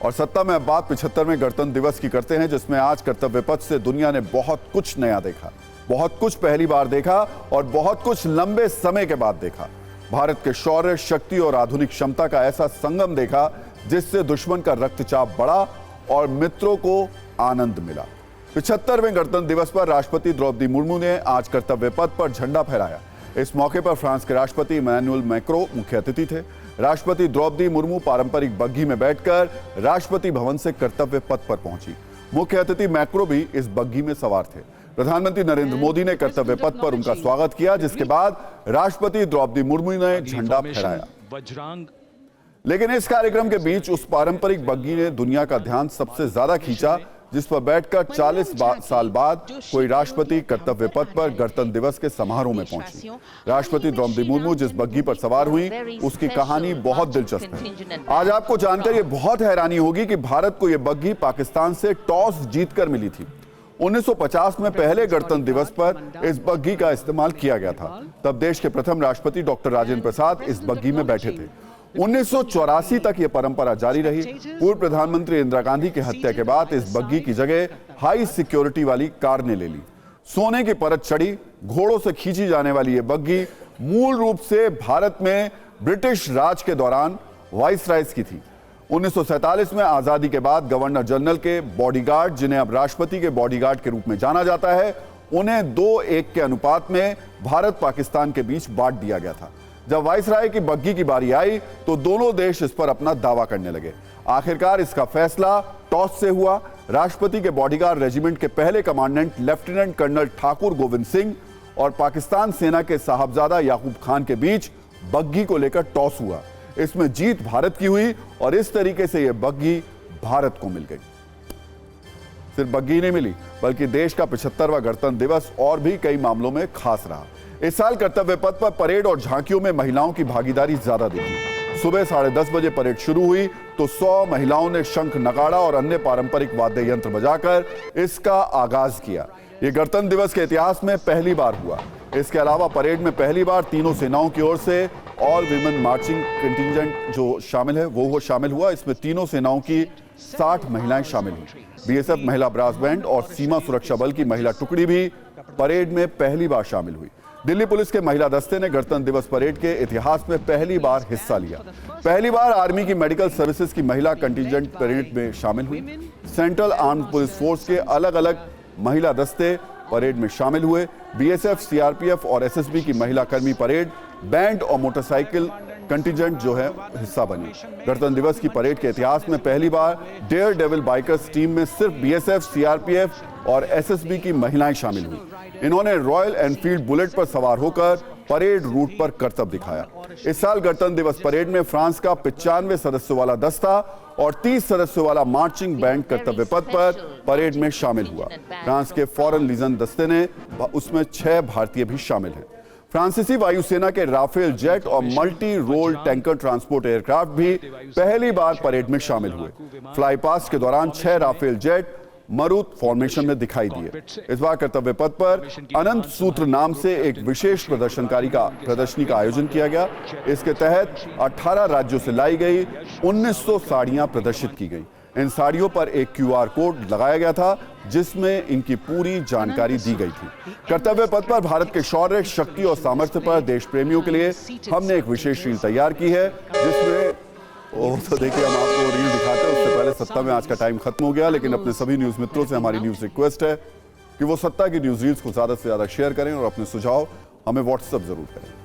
और सत्ता में अब बात 75वें गणतंत्र दिवस की करते हैं, जिसमें आज कर्तव्य पथ से दुनिया ने बहुत कुछ नया देखा, बहुत कुछ पहली बार देखा और बहुत कुछ लंबे समय के बाद देखा। भारत के शौर्य, शक्ति और आधुनिक क्षमता का ऐसा संगम देखा जिससे दुश्मन का रक्तचाप बढ़ा और मित्रों को आनंद मिला। 75वें गणतंत्र दिवस पर राष्ट्रपति द्रौपदी मुर्मू ने आज कर्तव्य पथ पर झंडा फहराया। इस मौके पर फ्रांस के राष्ट्रपति इमैनुअल मैक्रों मुख्य अतिथि थे। राष्ट्रपति द्रौपदी मुर्मू पारंपरिक बग्घी में बैठकर राष्ट्रपति भवन से कर्तव्य पथ पर पहुंची। मुख्य अतिथि मैक्रों भी इस बग्घी में सवार थे। प्रधानमंत्री नरेंद्र मोदी ने कर्तव्य पथ पर उनका स्वागत किया, जिसके बाद राष्ट्रपति द्रौपदी मुर्मू ने झंडा फहराया। लेकिन इस कार्यक्रम के बीच उस पारंपरिक बग्घी ने दुनिया का ध्यान सबसे ज्यादा खींचा, जिस पर बैठकर 40 साल बाद कोई राष्ट्रपति कर्तव्य पथ पर गणतंत्र दिवस के समारोह में पहुंची। राष्ट्रपति द्रौपदी मुर्मू जिस बग्घी पर सवार हुई, उसकी कहानी बहुत दिलचस्प है। आज आपको जानकर ये बहुत हैरानी होगी कि भारत को ये बग्घी पाकिस्तान से टॉस जीतकर मिली थी। 1950 में पहले गणतंत्र दिवस पर इस बग्घी का इस्तेमाल किया गया था। तब देश के प्रथम राष्ट्रपति डॉक्टर राजेंद्र प्रसाद इस बग्घी में बैठे थे। 1984 तक यह परंपरा जारी रही। पूर्व प्रधानमंत्री इंदिरा गांधी की हत्या के बाद इस बग्घी की जगह हाई सिक्योरिटी वाली कार ने ले ली। सोने की परत चढ़ी, घोड़ों से खींची जाने वाली यह बग्घी मूल रूप से भारत में ब्रिटिश राज के दौरान वाइसरायज की थी। 1947 में आजादी के बाद गवर्नर जनरल के बॉडीगार्ड, जिन्हें अब राष्ट्रपति के बॉडीगार्ड के रूप में जाना जाता है, उन्हें 2:1 के अनुपात में भारत पाकिस्तान के बीच बांट दिया गया था। जब वाइसराय की बग्घी की बारी आई तो दोनों देश इस पर अपना दावा करने लगे। आखिरकार इसका फैसला टॉस से हुआ। राष्ट्रपति के बॉडीगार्ड रेजिमेंट के पहले commandant lieutenant colonel Thakur Govind Singh और पाकिस्तान सेना के साहबजादा याकूब खान के बीच बग्घी को लेकर टॉस हुआ। इसमें जीत भारत की हुई और इस तरीके से यह बग्घी भारत को मिल गई। सिर्फ बग्घी नहीं मिली, बल्कि देश का 75वां गणतंत्र दिवस और भी कई मामलों में खास रहा। इस साल कर्तव्य पथ पर परेड और झांकियों में महिलाओं की भागीदारी ज्यादा दिखी। सुबह 10:30 बजे परेड शुरू हुई तो 100 महिलाओं ने शंख, नगाड़ा और अन्य पारंपरिक वाद्य यंत्र बजाकर इसका आगाज किया। यह गणतंत्र दिवस के इतिहास में पहली बार हुआ। इसके अलावा परेड में पहली बार तीनों सेनाओं की ओर से ऑल विमेन मार्चिंग कंटिजेंट जो शामिल है वो शामिल हुआ। इसमें तीनों सेनाओं की 60 महिलाएं शामिल हुई। बीएसएफ महिला ब्रास बैंड और सीमा सुरक्षा बल की महिला टुकड़ी भी परेड में पहली बार शामिल हुई। दिल्ली पुलिस के महिला दस्ते ने गणतंत्र दिवस परेड के इतिहास में पहली बार हिस्सा लिया। पहली बार आर्मी की मेडिकल सर्विसेज की महिला कंटिजेंट परेड में शामिल हुई। सेंट्रल आर्म्ड पुलिस फोर्स के अलग अलग महिला दस्ते परेड में शामिल हुए। बीएसएफ, सीआरपीएफ और एसएसबी की महिला कर्मी परेड, बैंड और मोटरसाइकिल कंटिजेंट जो है हिस्सा बनी। गणतंत्र दिवस की परेड के इतिहास में पहली बार डेयर डेविल बाइकर्स टीम में सिर्फ बीएसएफ, सीआरपीएफ और एसएसबी की महिलाएं शामिल हुई। इन्होंने रॉयल एनफील्ड बुलेट पर सवार होकर परेड रूट पर करतब दिखाया। इस साल गणतंत्र दिवस परेड में फ्रांस का 95 सदस्यों वाला दस्ता और 30 सदस्यों वाला मार्चिंग बैंड कर्तव्य पथ पर परेड में शामिल हुआ। फ्रांस के फॉरेन लीजन दस्ते ने उसमें 6 भारतीय भी शामिल हैं। फ्रांसीसी वायुसेना के राफेल जेट और multi role tanker transport aircraft भी पहली बार परेड में शामिल हुए। फ्लाई पास्ट के दौरान 6 राफेल जेट मरूत फॉर्मेशन में दिखाई दिए। इस बार कर्तव्य पथ पर अनंत सूत्र नाम से एक विशेष प्रदर्शनी का आयोजन किया गया। इसके तहत 18 राज्यों से लाई गई 1900 साड़ियां प्रदर्शित की गई। इन साड़ियों पर एक QR कोड लगाया गया था, जिसमें इनकी पूरी जानकारी दी गई थी। कर्तव्य पथ पर भारत के शौर्य, शक्ति और सामर्थ्य पर देश प्रेमियों के लिए हमने एक विशेष रील तैयार की है, जिसमें तो देखिए हम आपको रील दिखाते हैं। उससे पहले सत्ता में आज का टाइम खत्म हो गया, लेकिन अपने सभी न्यूज मित्रों से हमारी न्यूज रिक्वेस्ट है कि वो सत्ता की न्यूज रील्स को ज्यादा से ज्यादा शेयर करें और अपने सुझाव हमें व्हाट्सएप जरूर करें।